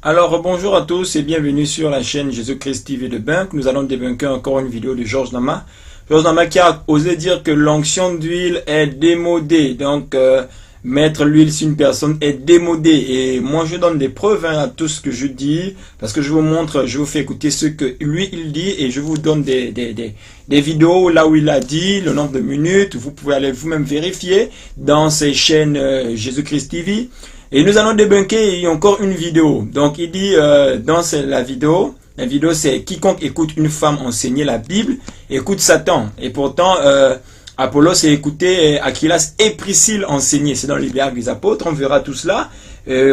Alors bonjour à tous et bienvenue sur la chaîne Jésus-Christ TV Debunk. Nous allons débunker encore une vidéo de Georges Nama. Georges Nama qui a osé dire que l'onction d'huile est démodée. Donc mettre l'huile sur une personne est démodé. Et moi je donne des preuves à tout ce que je dis. Parce que je vous montre, je vous fais écouter ce que lui il dit. Et je vous donne des vidéos là où il a dit, le nombre de minutes. Vous pouvez aller vous-même vérifier dans ces chaînes Jésus-Christ TV. Et nous allons débunker encore une vidéo. Donc il dit dans la vidéo c'est quiconque écoute une femme enseigner la Bible écoute Satan. Et pourtant Apollos a écouté Aquilas et Priscille enseigner. C'est dans les Bibles des apôtres. On verra tout cela.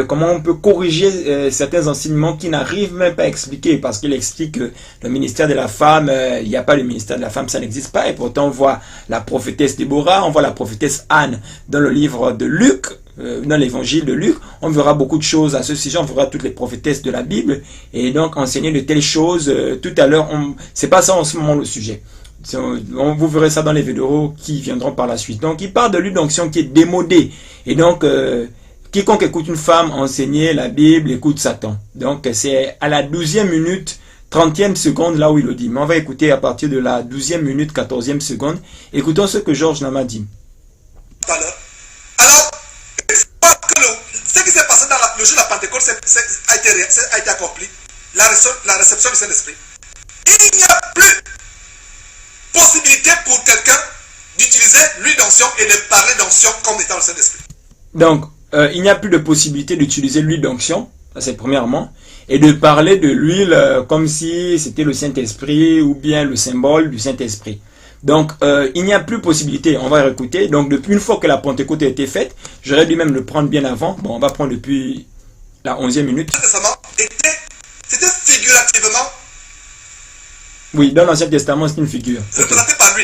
Comment on peut corriger certains enseignements qui n'arrivent même pas à expliquer. Parce qu'il explique que le ministère de la femme, il n'y a pas le ministère de la femme, ça n'existe pas. Et pourtant on voit la prophétesse Déborah, on voit la prophétesse Anne dans le livre de Luc. Dans l'évangile de Luc, on verra beaucoup de choses à ce sujet, on verra toutes les prophétesses de la Bible, et donc enseigner de telles choses, tout à l'heure, c'est pas ça en ce moment le sujet. Vous verrez ça dans les vidéos qui viendront par la suite. Donc il parle de l'huile d'onction qui est démodée, et donc quiconque écoute une femme enseigner la Bible écoute Satan. Donc c'est à la 12e minute, 30e seconde là où il le dit. Mais on va écouter à partir de la 12e minute, 14e seconde. Écoutons ce que Georges Nama dit. Ce qui s'est passé dans le jour de la Pentecôte a été accompli. La réception du Saint-Esprit. Il n'y a plus possibilité pour quelqu'un d'utiliser l'huile d'onction et de parler d'onction comme étant le Saint-Esprit. Donc, il n'y a plus de possibilité d'utiliser l'huile d'onction, ça c'est premièrement, et de parler de l'huile comme si c'était le Saint-Esprit ou bien le symbole du Saint-Esprit. Donc, il n'y a plus possibilité, on va réécouter. Donc, depuis une fois que la Pentecôte a été faite, j'aurais dû même le prendre bien avant. Bon, on va prendre depuis la 11e minute. C'était figurativement. Oui, dans l'Ancien Testament, c'est une figure. Représenté par lui.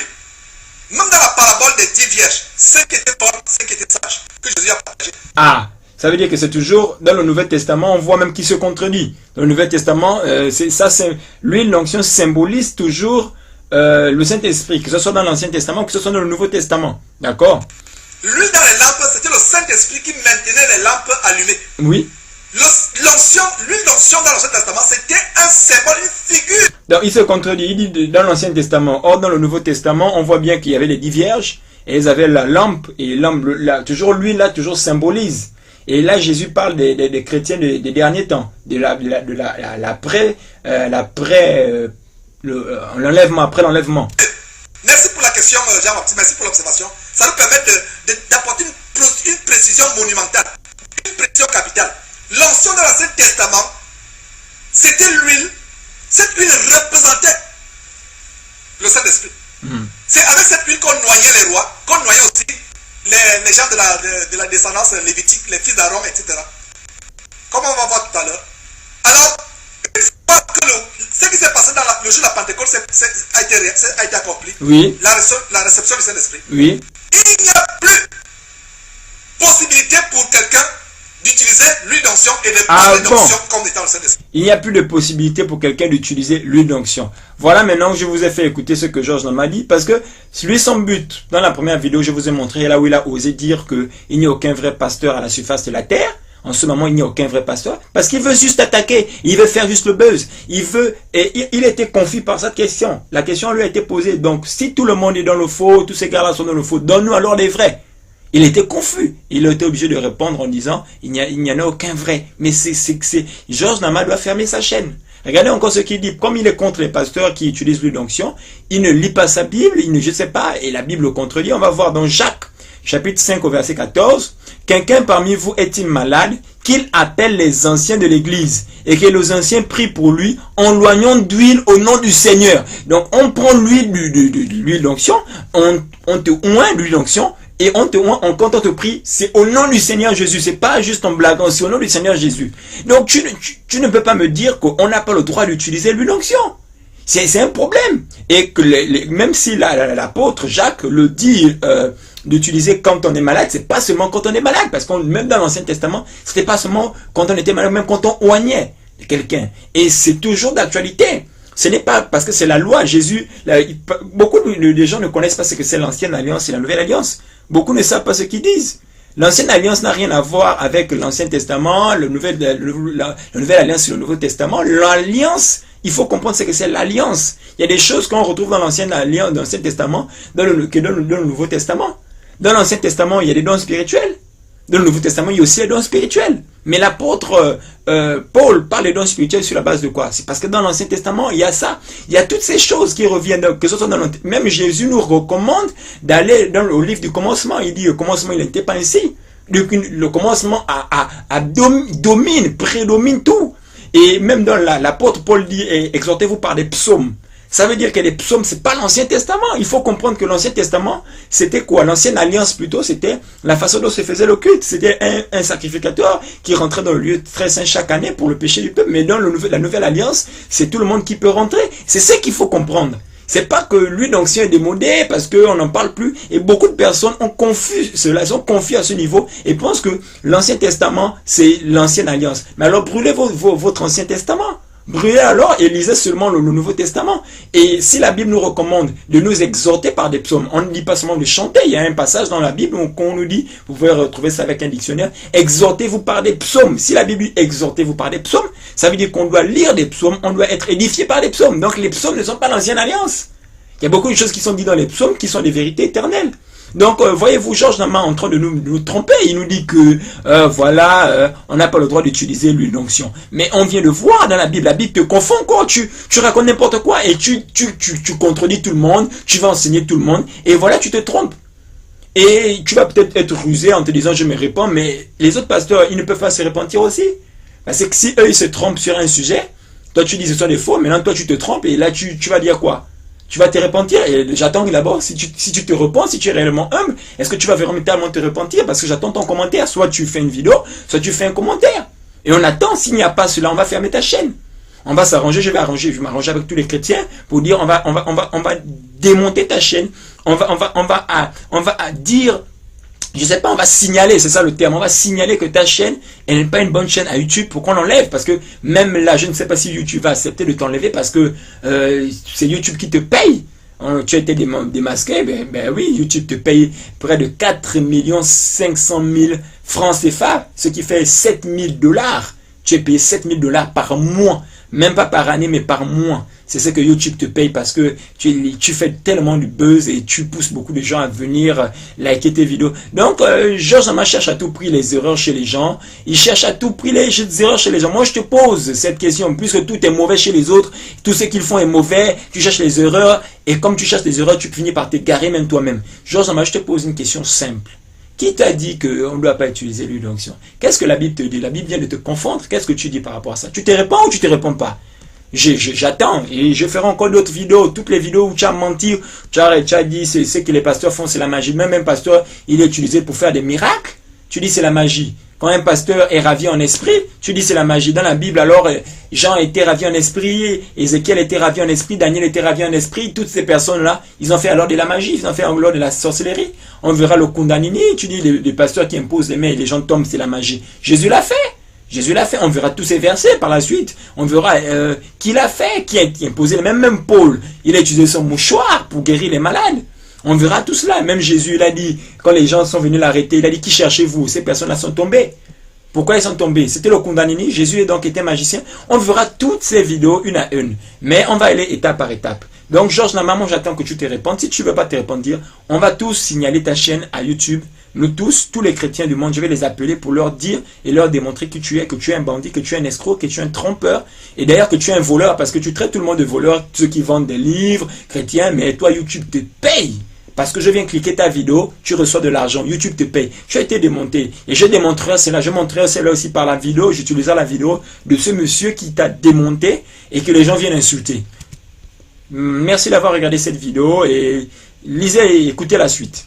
Même dans la parabole des 10 vierges, ceux qui étaient pauvres, ceux qui étaient sages, que Jésus a partagé. Ah, ça veut dire que c'est toujours, dans le Nouveau Testament, on voit même qui se contredit. Dans le Nouveau Testament, l'huile d'onction symbolise toujours le Saint-Esprit, que ce soit dans l'Ancien Testament, que ce soit dans le Nouveau Testament. D'accord? L'huile dans les lampes, c'était le Saint-Esprit qui maintenait les lampes allumées. Oui. L'huile d'onction dans l'Ancien Testament, c'était un symbole, une figure. Donc il se contredit, il dit dans l'Ancien Testament. Or, dans le Nouveau Testament, on voit bien qu'il y avait les 10 vierges, et ils avaient la lampe, et toujours l'huile là, toujours symbolise. Et là, Jésus parle des chrétiens des derniers temps, l'enlèvement, après l'enlèvement. Merci pour la question, Jean-Baptiste, merci pour l'observation. Ça nous permet d'apporter une précision monumentale, une précision capitale. L'onction dans l'Ancien Testament, c'était l'huile. Cette huile représentait le Saint-Esprit. C'est avec cette huile qu'on noyait les rois, qu'on noyait aussi les gens de la descendance lévitique, les fils d'Aaron, etc. Comme on va voir tout à l'heure. Alors, ce qui s'est passé dans le jour de la Pentecôte a été accompli. Oui. La réception du Saint-Esprit. Oui. Il n'y a plus possibilité pour quelqu'un d'utiliser l'huile d'onction et de parler d'onction comme étant le Saint-Esprit. Il n'y a plus de possibilité pour quelqu'un d'utiliser l'huile d'onction. Voilà, maintenant je vous ai fait écouter ce que Georges Nama dit, parce que lui, son but, dans la première vidéo, je vous ai montré là où il a osé dire qu'il n'y a aucun vrai pasteur à la surface de la terre. En ce moment, il n'y a aucun vrai pasteur, parce qu'il veut juste attaquer, il veut faire juste le buzz, il était confus par cette question. La question lui a été posée, donc si tout le monde est dans le faux, tous ces gars-là sont dans le faux, donne-nous alors les vrais. Il était confus, il a été obligé de répondre en disant, il n'y en a aucun vrai. Mais Georges Nama doit fermer sa chaîne. Regardez encore ce qu'il dit, comme il est contre les pasteurs qui utilisent l'huile d'onction, il ne lit pas sa Bible, je sais pas, et la Bible le contredit. On va voir dans Jacques, chapitre 5 au verset 14, quelqu'un parmi vous est-il malade, qu'il appelle les anciens de l'église, et que les anciens prient pour lui, en loignant d'huile au nom du Seigneur. Donc on prend l'huile d'onction, on te oint l'huile d'onction, et quand on te prie, c'est au nom du Seigneur Jésus, c'est pas juste en blaguant, c'est au nom du Seigneur Jésus. Donc tu ne peux pas me dire qu'on n'a pas le droit d'utiliser l'huile d'onction. C'est un problème. Et que même si l'apôtre Jacques le dit d'utiliser quand on est malade, c'est pas seulement quand on est malade, parce que même dans l'Ancien Testament, c'était pas seulement quand on était malade, même quand on oignait quelqu'un. Et c'est toujours d'actualité. Ce n'est pas parce que c'est la loi. Jésus, beaucoup de gens ne connaissent pas ce que c'est l'ancienne alliance et la nouvelle alliance. Beaucoup ne savent pas ce qu'ils disent. L'ancienne alliance n'a rien à voir avec l'Ancien Testament, la nouvelle alliance et le Nouveau Testament. L'alliance, il faut comprendre ce que c'est l'alliance. Il y a des choses qu'on retrouve dans l'Ancien Testament, que dans le Nouveau Testament. Dans l'Ancien Testament, il y a des dons spirituels. Dans le Nouveau Testament, il y a aussi les dons spirituels. Mais l'apôtre Paul parle des dons spirituels sur la base de quoi? C'est parce que dans l'Ancien Testament, il y a ça. Il y a toutes ces choses qui reviennent. Que ce soit même Jésus nous recommande d'aller au livre du commencement. Il dit, le commencement, il n'était pas ainsi. Le commencement prédomine tout. Et même dans l'apôtre Paul dit, exhortez-vous par des psaumes. Ça veut dire que les psaumes, c'est pas l'Ancien Testament. Il faut comprendre que l'Ancien Testament, c'était quoi? L'Ancienne Alliance plutôt, c'était la façon dont se faisait le culte. C'était un sacrificateur qui rentrait dans le lieu très saint chaque année pour le péché du peuple. Mais dans la Nouvelle Alliance, c'est tout le monde qui peut rentrer. C'est ce qu'il faut comprendre. C'est pas que l'huile d'onction est démodée parce qu'on n'en parle plus. Et beaucoup de personnes ont confus cela, ils sont confus à ce niveau et pensent que l'Ancien Testament, c'est l'Ancienne Alliance. Mais alors brûlez votre Ancien Testament. Brûlez alors et lisez seulement le Nouveau Testament. Et si la Bible nous recommande de nous exhorter par des psaumes, on ne dit pas seulement de chanter. Il y a un passage dans la Bible où on nous dit, vous pouvez retrouver ça avec un dictionnaire, exhortez-vous par des psaumes. Si la Bible dit exhortez-vous par des psaumes, ça veut dire qu'on doit lire des psaumes, on doit être édifié par des psaumes. Donc les psaumes ne sont pas l'Ancienne Alliance. Il y a beaucoup de choses qui sont dites dans les psaumes qui sont des vérités éternelles. Donc, voyez-vous, Georges Nama en train de nous tromper. Il nous dit que, on n'a pas le droit d'utiliser l'huile d'onction. Mais on vient de voir dans la Bible te confond quoi. Tu racontes n'importe quoi et tu contredis tout le monde. Tu vas enseigner tout le monde. Et voilà, tu te trompes. Et tu vas peut-être être rusé en te disant, je me répands. Mais les autres pasteurs, ils ne peuvent pas se repentir aussi. Parce que si eux, ils se trompent sur un sujet, toi, tu dis que ce sont des faux. Maintenant, toi, tu te trompes. Et là, tu vas dire quoi? Tu vas te repentir et j'attends d'abord, si tu te repens, si tu es réellement humble, est-ce que tu vas véritablement te repentir? Parce que j'attends ton commentaire. Soit tu fais une vidéo, soit tu fais un commentaire. Et on attend, s'il n'y a pas cela, on va fermer ta chaîne. On va s'arranger, je vais m'arranger avec tous les chrétiens pour dire, on va démonter ta chaîne. On va dire, je sais pas, on va signaler, c'est ça le terme, on va signaler que ta chaîne, elle n'est pas une bonne chaîne à YouTube pour qu'on l'enlève. Parce que même là, je ne sais pas si YouTube va accepter de t'enlever parce que c'est YouTube qui te paye. Tu as été démasqué, ben oui, YouTube te paye près de 4 500 000 francs CFA, ce qui fait 7 000 $. Tu es payé 7 000 $ par mois, même pas par année, mais par mois. C'est ce que YouTube te paye parce que tu fais tellement du buzz et tu pousses beaucoup de gens à venir liker tes vidéos. Donc, Georges Nama cherche à tout prix les erreurs chez les gens. Il cherche à tout prix les erreurs chez les gens. Moi, je te pose cette question. Puisque tout est mauvais chez les autres, tout ce qu'ils font est mauvais, tu cherches les erreurs. Et comme tu cherches les erreurs, tu finis par t'égarer même toi-même. Georges Nama, je te pose une question simple. Qui t'a dit qu'on ne doit pas utiliser l'huile d'onction? Qu'est-ce que la Bible te dit? La Bible vient de te confondre. Qu'est-ce que tu dis par rapport à ça? Tu te réponds ou tu te réponds pas? J'attends et je ferai encore d'autres vidéos. Toutes les vidéos où tu as menti, tu as dit c'est ce que les pasteurs font, c'est la magie. Même un pasteur, il est utilisé pour faire des miracles. Tu dis c'est la magie. Quand un pasteur est ravi en esprit, tu dis c'est la magie. Dans la Bible, alors, Jean était ravi en esprit, Ézéchiel était ravi en esprit, Daniel était ravi en esprit. Toutes ces personnes-là, ils ont fait alors de la magie, ils ont fait alors de la sorcellerie. On verra le Kundalini. Tu dis les pasteurs qui imposent les mains et les gens tombent, c'est la magie. Jésus l'a fait. Jésus l'a fait, on verra tous ces versets par la suite, on verra qui l'a fait, qui a imposé, même Paul, il a utilisé son mouchoir pour guérir les malades, on verra tout cela, même Jésus, il a dit, quand les gens sont venus l'arrêter, il a dit, qui cherchez-vous? Ces personnes-là sont tombées. Pourquoi ils sont tombés? C'était le Kundalini, Jésus donc était magicien, on verra toutes ces vidéos une à une, mais on va aller étape par étape. Donc Georges Nama, moi j'attends que tu te répondes, si tu ne veux pas te répondre, on va tous signaler ta chaîne à YouTube. Nous tous les chrétiens du monde, je vais les appeler pour leur dire et leur démontrer que tu es un bandit, que tu es un escroc, que tu es un trompeur. Et d'ailleurs que tu es un voleur parce que tu traites tout le monde de voleur, ceux qui vendent des livres chrétiens, mais toi YouTube te paye. Parce que je viens cliquer ta vidéo, tu reçois de l'argent, YouTube te paye. Tu as été démonté. Et je démontrerai cela, je montrerai cela aussi par la vidéo, j'utiliserai la vidéo de ce monsieur qui t'a démonté et que les gens viennent insulter. Merci d'avoir regardé cette vidéo et lisez et écoutez la suite.